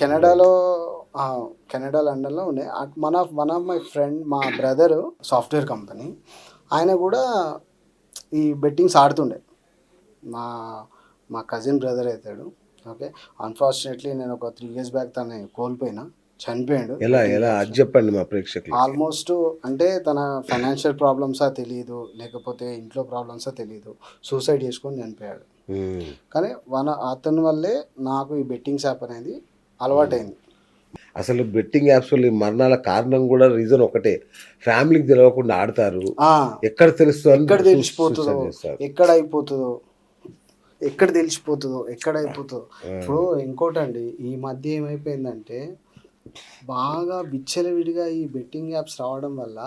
కెనడాలో కెనడా లండన్లో ఉన్నాయి. వన్ ఆఫ్ మై ఫ్రెండ్, మా బ్రదరు సాఫ్ట్వేర్ కంపెనీ, ఆయన కూడా ఈ బెట్టింగ్స్ ఆడుతుండే. మా మా కజిన్ బ్రదర్ అవుతాడు. ఓకే, అన్ఫార్చునేట్లీ నేను ఒక 3 years బ్యాక్ తనని కోల్పోయినా, చనిపోయాడు. ఎలా అది చెప్పండి మా ప్రేక్షకులు. ఆల్మోస్ట్ అంటే తన ఫైనాన్షియల్ ప్రాబ్లమ్సా తెలియదు, లేకపోతే ఇంట్లో ప్రాబ్లమ్సా తెలియదు, సూసైడ్ చేసుకొని చనిపోయాడు. కానీ అతని వల్లే నాకు ఈ బెట్టింగ్స్ యాప్ అనేది అలవాటైంది. అసలు బెట్టింగ్ యాప్స్ మరణాల కారణం కూడా రీజన్ ఒకటే, ఫ్యామిలీకి తెలియకుండా ఆడతారు. ఎక్కడ తెలుస్తుంది, ఎక్కడ తెలిసిపోతుందో, ఎక్కడ అయిపోతుందో, ఎక్కడ తెలిసిపోతుందో, ఎక్కడ అయిపోతుందో. ఇప్పుడు ఇంకోటండి, ఈ మధ్య ఏమైపోయిందంటే బాగా విచ్చలవిడిగా ఈ బెట్టింగ్ యాప్స్ రావడం వల్ల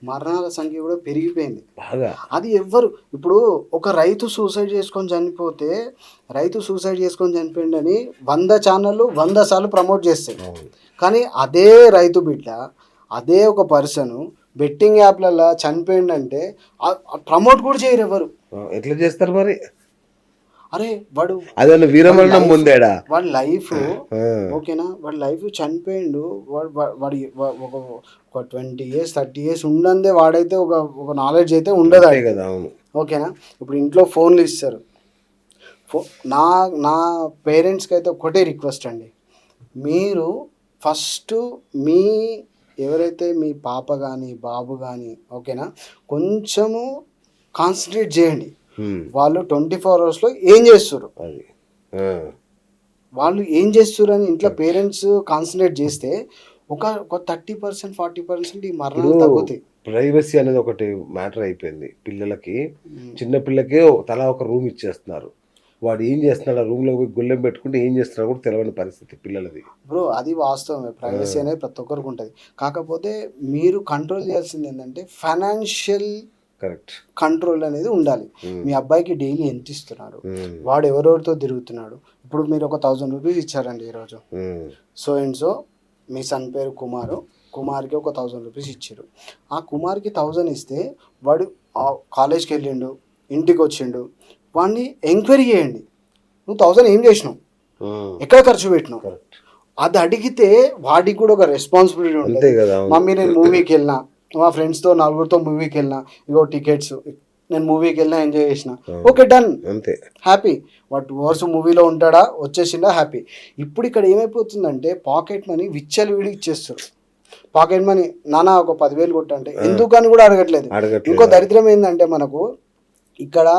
మరణాల సంఖ్య కూడా పెరిగిపోయింది బాగా. అది ఎవ్వరు, ఇప్పుడు ఒక రైతు సూసైడ్ చేసుకొని చనిపోతే, రైతు సూసైడ్ చేసుకొని చనిపోయిందని 100 ఛానళ్ళు 100 సార్లు ప్రమోట్ చేస్తాయి. కానీ అదే రైతు బిడ్డ, అదే ఒక పర్సన్ బెట్టింగ్ యాప్లలో చనిపోయిందంటే ప్రమోట్ కూడా చేయరు ఎవరు. ఎట్లా చేస్తారు మరి? అరే వాడు అదే వీరమరణం పొందాడా, వాడి లైఫ్ ఓకేనా, వాడి లైఫ్ చనిపోయిండు, వాడి ఒక 20 years 30 years ఉండందే వాడైతే ఒక నాలెడ్జ్ అయితే ఉండదు కదా. ఓకేనా, ఇప్పుడు ఇంట్లో ఫోన్లు ఇస్తారు. నా పేరెంట్స్కి అయితే ఒకటే రిక్వెస్ట్ అండి, మీరు ఫస్ట్ ఎవరైతే మీ పాప కానీ బాబు కానీ ఓకేనా, కొంచెము కాన్సన్ట్రేట్ చేయండి. వాళ్ళు 24 hours ఏం చేస్తారు, వాళ్ళు ఏం చేస్తారు అని ఇంట్లో పేరెంట్స్ కాన్సన్ట్రేట్ చేస్తే ఒక 30% 40% ఈ మరణాలు తగ్గుతాయి. ప్రైవసీ అనేది ఒకటి మ్యాటర్ అయిపోయింది పిల్లలకి. చిన్న పిల్లకే తలా ఒక రూమ్ ఇచ్చేస్తున్నారు. వాడు ఏం చేస్తున్నాడు, ఆ రూమ్లో పోయి గొల్లెం పెట్టుకుంటే ఏం చేస్తున్నాడు కూడా తెలియని పరిస్థితి పిల్లలది. బ్రో అది వాస్తవమే, ప్రైవసీ అనేది ప్రతి ఒక్కరికి ఉంటుంది. కాకపోతే మీరు కంట్రోల్ చేయాల్సింది ఏంటంటే ఫైనాన్షియల్ కరెక్ట్ కంట్రోల్ అనేది ఉండాలి. మీ అబ్బాయికి డైలీ ఎంత ఇస్తున్నారు, వాడు ఎవరెవరితో తిరుగుతున్నాడు. ఇప్పుడు మీరు ఒక 1000 రూపీస్ ఇచ్చారండి ఈరోజు, సో అండ్ సో మీ సన్ పేరు కుమార్కి ఒక 1000 రూపీస్ ఇచ్చారు. ఆ కుమార్కి 1000 ఇస్తే వాడు కాలేజ్కి వెళ్ళిండు, ఇంటికి వచ్చిండు, వాడిని ఎంక్వైరీ చేయండి, నువ్వు 1000 ఏం చేసినావు, ఎక్కడ ఖర్చు పెట్టినావు. అది అడిగితే వాడికి కూడా ఒక రెస్పాన్సిబిలిటీ ఉంటుంది. మమ్మీ నేను మూవీకి వెళ్ళినా, మా ఫ్రెండ్స్తో 4 మూవీకి వెళ్ళినా, ఇగో టికెట్స్, నేను మూవీకి వెళ్ళినా ఎంజాయ్ చేసిన, ఓకే డన్, అంతే, హ్యాపీ. వాడు 2 hours మూవీలో ఉంటాడా, వచ్చేసిండా, హ్యాపీ. ఇప్పుడు ఇక్కడ ఏమైపోతుందంటే పాకెట్ మనీ విచ్చలవిడి ఇచ్చేస్తారు. పాకెట్ మనీ నానా ఒక 10,000 కొట్టంటే ఎందుకని కూడా అడగట్లేదు. ఇంకో దరిద్రం ఏంటంటే మనకు ఇక్కడ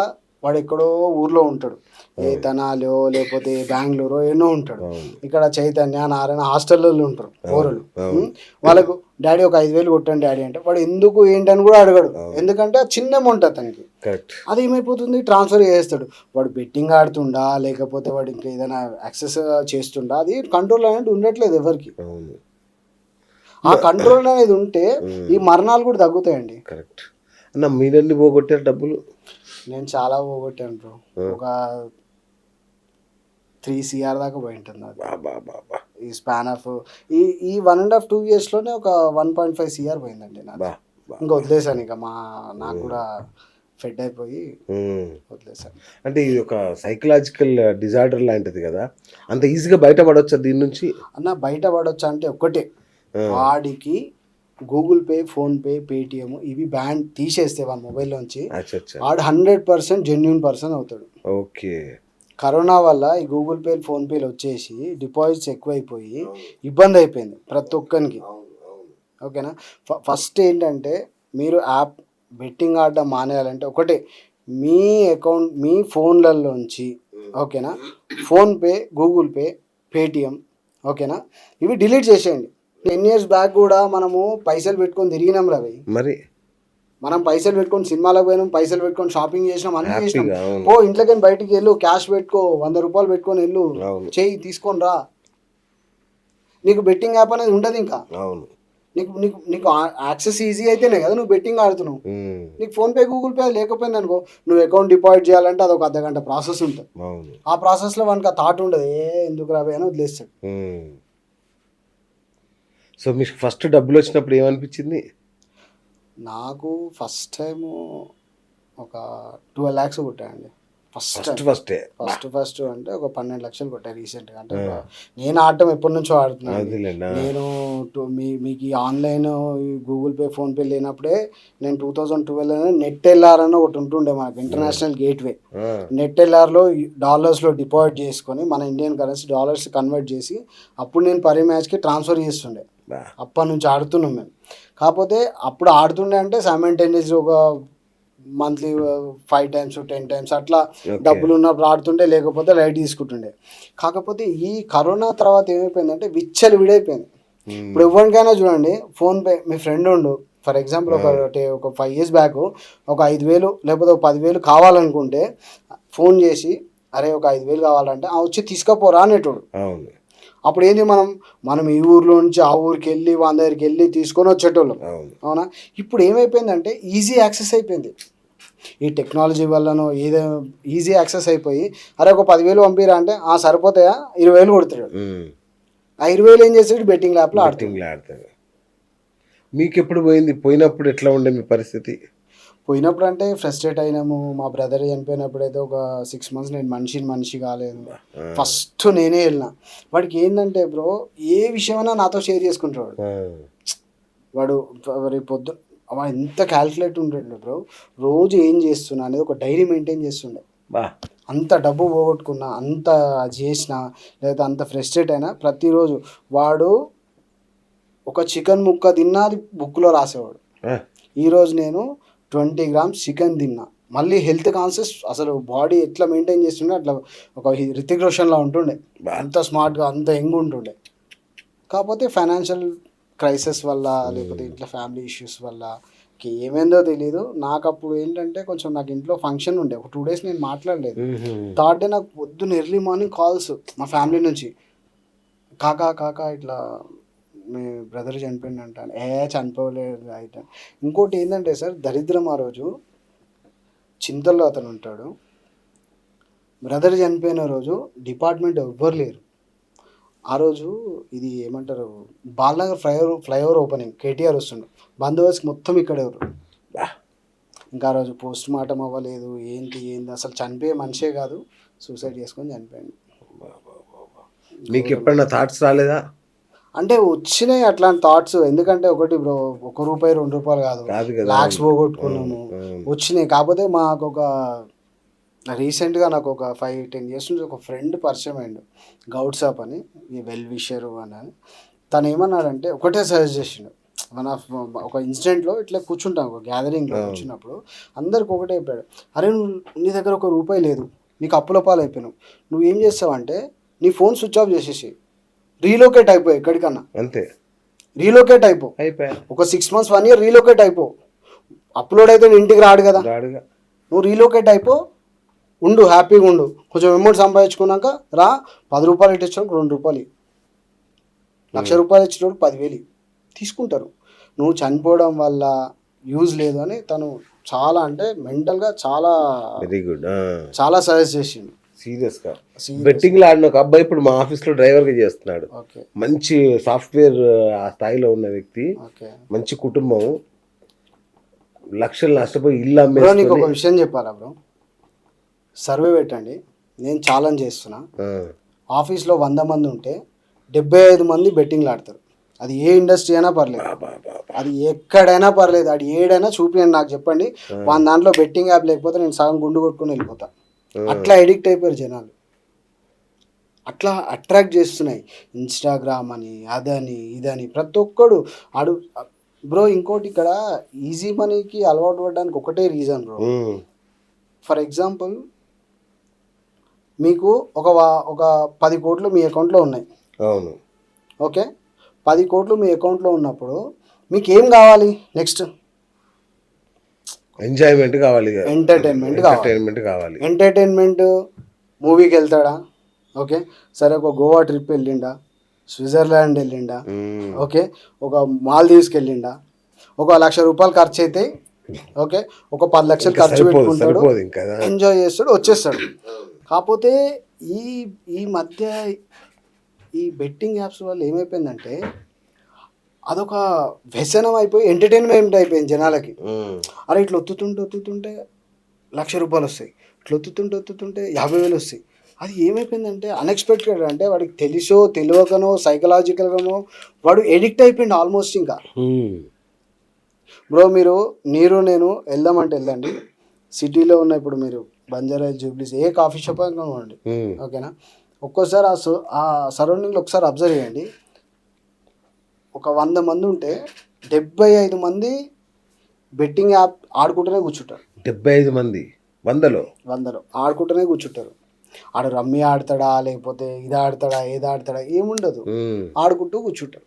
వాడు ఎక్కడో ఊర్లో ఉంటాడు, ఏ తెనాలో లేకపోతే బెంగళూరు ఎన్నో ఉంటాడు. ఇక్కడ చైతన్య నారాయణ హాస్టల్లో ఉంటారు ఊరులు. వాళ్ళకు డాడీ ఒక 5,000 కొట్టండి డాడీ అంటే వాడు ఎందుకు ఏంటని కూడా అడగడు, ఎందుకంటే చిన్న అమౌంట్ అతనికి. అది ఏమైపోతుంది, ట్రాన్స్ఫర్ చేస్తాడు. వాడు బెట్టింగ్ ఆడుతుండా లేకపోతే వాడు ఇంకా ఏదైనా యాక్సెస్ చేస్తుండా, అది కంట్రోల్ అనేది ఉండట్లేదు ఎవరికి. ఆ కంట్రోల్ అనేది ఉంటే ఈ మరణాలు కూడా తగ్గుతాయండి. కరెక్ట్ అన్న. మీరన్నీ పోగొట్టారు డబ్బులు? నేను చాలా పోగొట్టాను బ్రో, ఒక 3 CR దాకా పోయి ఉంటుంది అది. ఈ స్పాన్ ఆఫ్ ఈ 1.5-2 yearsలోనే ఒక 1.5 CR పోయిందండి నాకు. ఇంకా వదిలేసాను, ఇక నాకు కూడా ఫెడ్ అయిపోయి వదిలేసాను. అంటే ఇది ఒక సైకలాజికల్ డిజార్డర్ లాంటిది కదా, అంత ఈజీగా బయటపడవచ్చా దీని నుంచి? అన్న బయటపడవచ్చా అంటే ఒకటే, వాడికి గూగుల్ పే, ఫోన్పే, పేటిఎం ఇవి బ్యాన్ తీసేస్తే వాళ్ళ మొబైల్లోంచి వాడు 100% జెన్యూన్ పర్సన్ అవుతాడు. ఓకే. కరోనా వల్ల ఈ గూగుల్ పే, ఫోన్పేలు వచ్చేసి డిపాజిట్స్ ఎక్కువైపోయి ఇబ్బంది అయిపోయింది ప్రతి ఒక్కరికి. ఓకేనా, ఫస్ట్ ఏంటంటే మీరు యాప్ బెట్టింగ్ ఆడడం మానేయాలంటే ఒకటే, మీ అకౌంట్ మీ ఫోన్లలోంచి ఓకేనా, ఫోన్పే, గూగుల్ పే, పేటిఎం ఓకేనా, ఇవి డిలీట్ చేసేయండి. 10 years బ్యాక్ కూడా మనము పైసలు పెట్టుకొని తిరిగినాం రవి. మరి మనం పైసలు పెట్టుకొని సినిమాలకు పోయినాం, పైసలు పెట్టుకొని షాపింగ్ చేసినాం, అన్నీ చేసినాం. ఇంట్లోకి బయటికి వెళ్ళు, క్యాష్ పెట్టుకో, 100 రూపాయలు పెట్టుకొని వెళ్ళు, చెయ్యి తీసుకొని రా. నీకు బెట్టింగ్ యాప్ అనేది ఉండదు ఇంకా. నీకు నీకు నీకు యాక్సెస్ ఈజీ అయితేనే కదా నువ్వు బెట్టింగ్ ఆడుతున్నావు. నీకు ఫోన్పే, గూగుల్ పే లేకపోయింది అనుకో, నువ్వు అకౌంట్ డిపాజిట్ చేయాలంటే అది ఒక అర్ధగంట ప్రాసెస్ ఉంటుంది. ఆ ప్రాసెస్లో వానికి ఆ థాట్ ఉండదు, ఎందుకు రాబోయే అని వదిలేస్తాడు. సో మీకు ఫస్ట్ డబ్బులు వచ్చినప్పుడు ఏమనిపించింది? నాకు ఫస్ట్ టైము ఒక 12 lakhs కొట్టాయండి ఫస్టే ఫస్ట్ అంటే ఒక 12 లక్షలు కొట్టాయి రీసెంట్గా. అంటే నేను ఆడటం ఎప్పటి నుంచో ఆడుతున్నాను. అదిలేండి. నేను మీకు ఈ ఆన్లైన్ గూగుల్ పే ఫోన్పే లేనప్పుడే నేను 2012 నెట్ ఎల్ఆర్ అని ఒకటి ఉంటుండే మనకి, ఇంటర్నేషనల్ గేట్వే. నెట్ ఎల్ఆర్లో డాలర్స్లో డిపాజిట్ చేసుకొని మన ఇండియన్ కరెన్సీ డాలర్స్ కన్వర్ట్ చేసి అప్పుడు నేను పర్ మ్యాచ్కి ట్రాన్స్ఫర్ చేస్తుండే. అప్పటి నుంచి ఆడుతున్నాం మేము. కాకపోతే అప్పుడు ఆడుతుండే అంటే సైమల్టేనియస్ ఒక మంత్లీ 5 times 10 times అట్లా డబ్బులు ఉన్నప్పుడు ఆడుతుండే, లేకపోతే లైట్ తీసుకుంటుండే. కాకపోతే ఈ కరోనా తర్వాత ఏమైపోయిందంటే విచ్చలు విడైపోయింది. ఇప్పుడు ఎవరికైనా చూడండి, ఫోన్పే మీ ఫ్రెండ్ ఉండు, ఫర్ ఎగ్జాంపుల్ ఒక 5 years బ్యాక్ ఒక 5,000 లేకపోతే ఒక 10,000 కావాలనుకుంటే ఫోన్ చేసి అరే ఒక 5,000 కావాలంటే వచ్చి తీసుకపోరా అనేటోడు. అప్పుడు ఏంది, మనం ఈ ఊర్లో నుంచి ఆ ఊరికి వెళ్ళి వాళ్ళ దగ్గరికి వెళ్ళి తీసుకొని వచ్చేటోళ్ళం, అవునా? ఇప్పుడు ఏమైపోయిందంటే ఈజీ యాక్సెస్ అయిపోయింది. ఈ టెక్నాలజీ వల్లనో ఏదో ఈజీ యాక్సెస్ అయిపోయి అరే ఒక 10,000 పంపిరా అంటే సరిపోతాయా, 20,000 కొడుతాడు. ఆ 20,000 ఏం చేస్తాడు, బెట్టింగ్ యాప్లో ఆడతాడు. మీకు ఎప్పుడు పోయినప్పుడు ఎట్లా ఉండే మీ పరిస్థితి? పోయినప్పుడు అంటే ఫ్రస్ట్రేట్ అయినాము. మా బ్రదర్ చనిపోయినప్పుడు అయితే ఒక 6 months నేను మనిషి కాలేదు. ఫస్ట్ నేనే వెళ్ళిన. వాడికి ఏంటంటే బ్రో, ఏ విషయమైనా నాతో షేర్ చేసుకుంటాడు. వాడు పొద్దున వాడు ఎంత క్యాల్కులేట్ ఉంటుండే బ్రో, రోజు ఏం చేస్తున్నా అనేది ఒక డైరీ మెయింటైన్ చేస్తుండే. అంత డబ్బు పోగొట్టుకున్నా, అంత చేసినా, లేదా అంత ఫ్రస్ట్రేట్ అయినా ప్రతిరోజు వాడు ఒక చికెన్ ముక్క తిన్నా అది బుక్లో రాసేవాడు. ఈరోజు నేను 20 grams చికెన్ తిన్నా. మళ్ళీ హెల్త్ కాన్షియస్, అసలు బాడీ ఎట్లా మెయింటైన్ చేస్తుండే అట్లా ఒక రితిక్ రోషన్లా ఉంటుండే, అంత స్మార్ట్గా అంత యంగ్ ఉంటుండే. కాకపోతే ఫైనాన్షియల్ క్రైసిస్ వల్ల లేకపోతే ఇంట్లో ఫ్యామిలీ ఇష్యూస్ వల్ల ఏమైందో తెలియదు. నాకు అప్పుడు ఏంటంటే కొంచెం నాకు ఇంట్లో ఫంక్షన్ ఉండే, ఒక 2 days నేను మాట్లాడలేదు. థర్డ్ డే నాకు పొద్దున్న ఎర్లీ మార్నింగ్ కాల్స్ మా ఫ్యామిలీ నుంచి, కాకా ఇట్లా మీ బ్రదర్ చనిపోయింది అంటాను. చనిపోలేదు అయితే. ఇంకోటి ఏంటంటే సార్ దరిద్రం, ఆ రోజు చింతల్లో అతను ఉంటాడు. బ్రదర్ చనిపోయిన రోజు డిపార్ట్మెంట్ ఎవ్వరు లేరు. ఆ రోజు ఇది ఏమంటారు, బాలనగర్ ఫ్లైఓవర్ ఓపెనింగ్, కేటీఆర్ వస్తుండు, బందోబస్తు మొత్తం ఇక్కడ ఎవరు. ఇంకా ఆ రోజు పోస్ట్ మార్టం అవ్వలేదు, ఏంటి అసలు చనిపోయే మనిషే కాదు, సూసైడ్ చేసుకొని చనిపోయాడు. మీకు ఎప్పుడైనా థాట్స్ రాలేదా? అంటే వచ్చినాయి అట్లాంటి థాట్స్. ఎందుకంటే ఒకటి బ్రో, ₹1 ₹2 కాదు, లాక్స్ పోగొట్టుకున్నాము, వచ్చినాయి. కాకపోతే మాకు ఒక రీసెంట్గా నాకు ఒక 5-10 years నుంచి ఒక ఫ్రెండ్ పరిచయం అయ్యిండు, గౌడ్ సాప్ అని, ఈ వెల్ విషరు అని. తను ఏమన్నాడంటే ఒకటే సజెస్ట్ చేసిండు. ఒక ఇన్సిడెంట్లో ఇట్లా కూర్చుంటాం, ఒక గ్యాదరింగ్లో కూర్చున్నప్పుడు అందరికి ఒకటే చెప్పాడు, అరే నీ దగ్గర ₹1 లేదు, నీకు అప్పుల పాలు అయిపోయినావు, నువ్వు ఏం చేస్తావంటే నీ ఫోన్ స్విచ్ ఆఫ్ చేసేసి రీలోకేట్ అయిపో, ఎక్కడికన్నా అంతే, రీలోకేట్ అయిపో, ఒక 6 months 1 year రీలోకేట్ అయిపో. అప్లోడ్ అయితే ఇంటికి రాడు కదా, నువ్వు రీలోకేట్ అయిపో, ఉండు, హ్యాపీగా ఉండు, కొంచెం అమౌంట్ సంపాదించుకున్నాక రా, ₹10 ఇచ్చేటప్పుడు ₹2, ₹1,00,000 ఇచ్చేటప్పుడు 10,000 తీసుకుంటారు. నువ్వు చనిపోవడం వల్ల యూజ్ లేదు అని తను చాలా, అంటే మెంటల్గా చాలా వెరీ గుడ్, చాలా సజెస్ట్ చేసిండు. సీరియస్గా బెట్టింగ్ ఆడిన ఒక అబ్బాయి ఇప్పుడు మా ఆఫీస్లో డ్రైవర్గా చేస్తున్నాడు. మంచి సాఫ్ట్వేర్ ఆ స్థాయిలో ఉన్న వ్యక్తి, మంచి కుటుంబం, లక్షలు నష్టపోయి ఇల్లు అమ్మే. నీకు ఒక విషయం చెప్పాలా బ్రో, సర్వే పెట్టండి, నేను ఛాలెంజ్ చేస్తున్నా. ఆఫీస్లో 100 మంది ఉంటే 75 మంది బెట్టింగ్లు ఆడతారు. అది ఏ ఇండస్ట్రీ అయినా పర్లేదు, అది ఎక్కడైనా పర్లేదు, అది ఏడైనా చూపించండి నాకు, చెప్పండి. వాళ్ళ దాంట్లో బెట్టింగ్ యాప్ లేకపోతే నేను సగం గుండు కొట్టుకుని వెళ్ళిపోతా. అట్లా ఎడిక్ట్ అయిపోయారు జనాలు, అట్లా అట్రాక్ట్ చేస్తున్నాయి ఇన్స్టాగ్రామ్ అని, అదని ఇదని, ప్రతి ఒక్కడు బ్రో. ఇంకోటి ఇక్కడ ఈజీ మనీకి అలవాటు పడడానికి ఒకటే రీజన్ బ్రో. ఫర్ ఎగ్జాంపుల్, మీకు ఒక 10 కోట్లు మీ అకౌంట్లో ఉన్నాయి, అవును, ఓకే, 10 కోట్లు మీ అకౌంట్లో ఉన్నప్పుడు మీకు ఏం కావాలి నెక్స్ట్? ఎంజాయ్మెంట్ కావాలి, ఎంటర్టైన్మెంట్ కావాలి. ఎంటర్టైన్మెంట్ మూవీకి వెళ్తాడా? ఓకే, సరే, ఒక గోవా ట్రిప్ వెళ్ళిండా, స్విట్జర్లాండ్ వెళ్ళిండా, ఓకే, ఒక మాల్దీవ్స్కి వెళ్ళిండా, ఒక ₹1,00,000 ఖర్చు అయితే, ఓకే, ఒక 10 లక్షలు ఖర్చు పెట్టుకుంటాడు, ఎంజాయ్ చేస్తాడు, వచ్చేస్తాడు. కాకపోతే ఈ మధ్య ఈ బెట్టింగ్ యాప్స్ వల్ల ఏమైపోయిందంటే అదొక వ్యసనం అయిపోయి ఎంటర్టైన్మెంట్ అయిపోయింది జనాలకి. అరే ఇట్లా ఒత్తుతుంటే ₹1,00,000 వస్తాయి. ఇట్లా ఒత్తుతుంటే 50,000 వస్తాయి. అది ఏమైపోయిందంటే అన్ఎక్స్పెక్టెడ్, అంటే వాడికి తెలిసో తెలియకనో సైకలాజికల్గానో వాడు ఎడిక్ట్ అయిపోయింది ఆల్మోస్ట్. ఇంకా బ్రో మీరు నేను వెళ్దామంటే వెళ్ళండి, సిటీలో ఉన్న ఇప్పుడు మీరు బంజారా జూబ్లీస్ ఏ కాఫీ షాప్ అయినా ఉండండి, ఓకేనా, ఒక్కోసారి ఆ సరౌండింగ్లో ఒకసారి అబ్జర్వ్ చేయండి. ఒక 100 మంది ఉంటే 75 మంది బెట్టింగ్ యాప్ ఆడుకుంటూనే కూర్చుంటారు. 75 మంది 100లో ఆడుకుంటూనే కూర్చుంటారు. ఆడు రమ్మీ ఆడతాడా, లేకపోతే ఇది ఆడతాడా, ఏది ఆడతాడా, ఏముండదు, ఆడుకుంటూ కూర్చుంటారు.